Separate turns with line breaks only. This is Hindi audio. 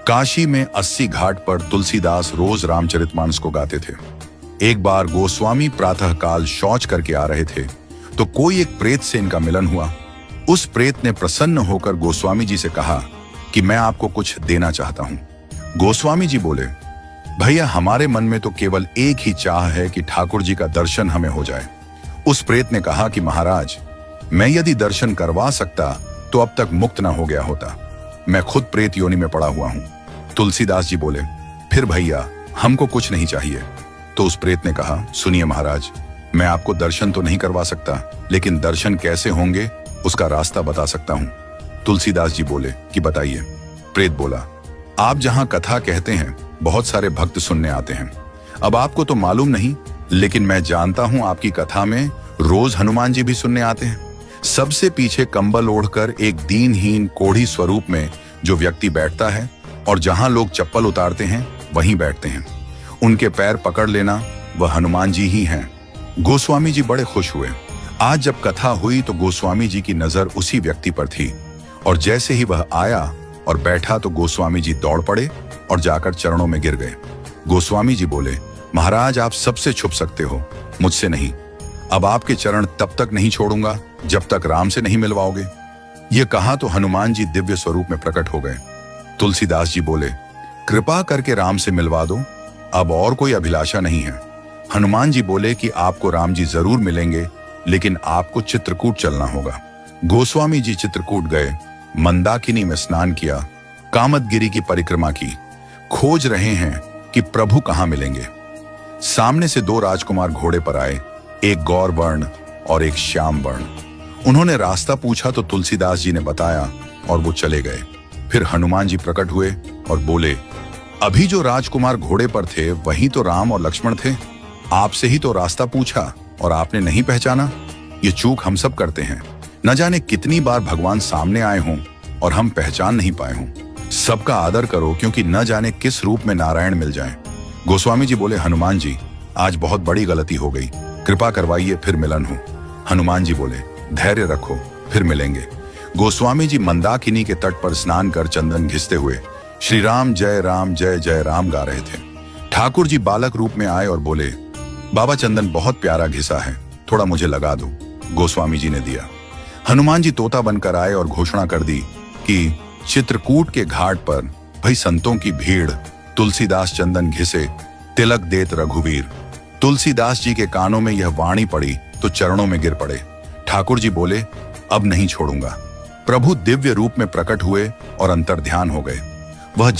काशी में 80 घाट पर तुलसीदास रोज रामचरितमानस को गाते थे। एक बार गोस्वामी प्रातःकाल शौच करके आ रहे थे तो कोई एक प्रेत से इनका मिलन हुआ। उस प्रेत ने प्रसन्न होकर गोस्वामी जी से कहा कि मैं आपको कुछ देना चाहता हूं। गोस्वामी जी बोले, भैया हमारे मन में तो केवल एक ही चाह है कि ठाकुर जी का दर्शन हमें हो जाए। उस प्रेत ने कहा कि महाराज, मैं यदि दर्शन करवा सकता तो अब तक मुक्त ना हो गया होता। मैं खुद प्रेत योनि में पड़ा हुआ हूं। तुलसीदास जी बोले, फिर भैया हमको कुछ नहीं चाहिए। तो उस प्रेत ने कहा, सुनिए महाराज, मैं आपको दर्शन तो नहीं करवा सकता, लेकिन दर्शन कैसे होंगे उसका रास्ता बता सकता हूं। तुलसीदास जी बोले कि बताइए। प्रेत बोला, आप जहां कथा कहते हैं बहुत सारे भक्त सुनने आते हैं। अब आपको तो मालूम नहीं, लेकिन मैं जानता हूं आपकी कथा में रोज हनुमान जी भी सुनने आते हैं। सबसे पीछे कंबल ओढ़कर एक दीनहीन कोढ़ी स्वरूप में जो व्यक्ति बैठता है और जहां लोग चप्पल उतारते हैं वहीं बैठते हैं। उनके पैर पकड़ लेना वह हनुमान जी ही हैं। गोस्वामी जी बड़े खुश हुए। आज जब कथा हुई तो गोस्वामी जी की नजर उसी व्यक्ति पर थी और जैसे ही वह आया और बैठा तो गोस्वामी जी दौड़ पड़े और जाकर चरणों में गिर गए। गोस्वामी जी बोले, महाराज आप सबसे छुप सकते हो, मुझसे नहीं। अब आपके चरण तब तक नहीं छोड़ूंगा जब तक राम से नहीं मिलवाओगे। ये कहा तो हनुमान जी दिव्य स्वरूप में प्रकट हो गए। तुलसीदास जी बोले, कृपा करके राम से मिलवा दो, अब और कोई अभिलाषा नहीं है। हनुमान जी बोले कि आपको राम जी जरूर मिलेंगे, लेकिन आपको चित्रकूट चलना होगा। गोस्वामी जी चित्रकूट गए, मंदाकिनी में स्नान किया, कामदगिरी की परिक्रमा की, खोज रहे हैं कि प्रभु कहां मिलेंगे। सामने से दो राजकुमार घोड़े पर आए, एक गौर वर्ण और एक श्याम वर्ण। उन्होंने रास्ता पूछा तो तुलसीदास जी ने बताया और वो चले गए। फिर हनुमान जी प्रकट हुए और बोले, अभी जो राजकुमार घोड़े पर थे वही तो राम और लक्ष्मण थे। आपसे ही तो रास्ता पूछा और आपने नहीं पहचाना। ये चूक हम सब करते हैं। न जाने कितनी बार भगवान सामने आए हों और हम पहचान नहीं पाए हों। सबका आदर करो, क्योंकि न जाने किस रूप में नारायण मिल जाएं। गोस्वामी जी बोले, हनुमान जी आज बहुत बड़ी गलती हो गई, कृपा करवाइए फिर मिलन हो। हनुमान जी बोले, धैर्य रखो, फिर मिलेंगे। गोस्वामी जी मंदाकिनी के तट पर स्नान कर चंदन घिसते हुए श्री राम जय जय राम गा रहे थे। ठाकुर जी बालक रूप में आए और बोले, बाबा चंदन बहुत प्यारा घिसा है, थोड़ा मुझे लगा दो। गोस्वामी जी ने दिया। हनुमान जी तोता बनकर आए और घोषणा कर दी कि चित्रकूट के घाट पर भई संतों की भीड़, तुलसीदास चंदन घिसे, तिलक देत रघुवीर। तुलसीदास जी के कानों में यह वाणी पड़ी तो चरणों में गिर पड़े। ठाकुर जी बोले, अब नहीं छोड़ूंगा। प्रभु दिव्य रूप में प्रकट हुए और अंतर्ध्यान हो गए। वह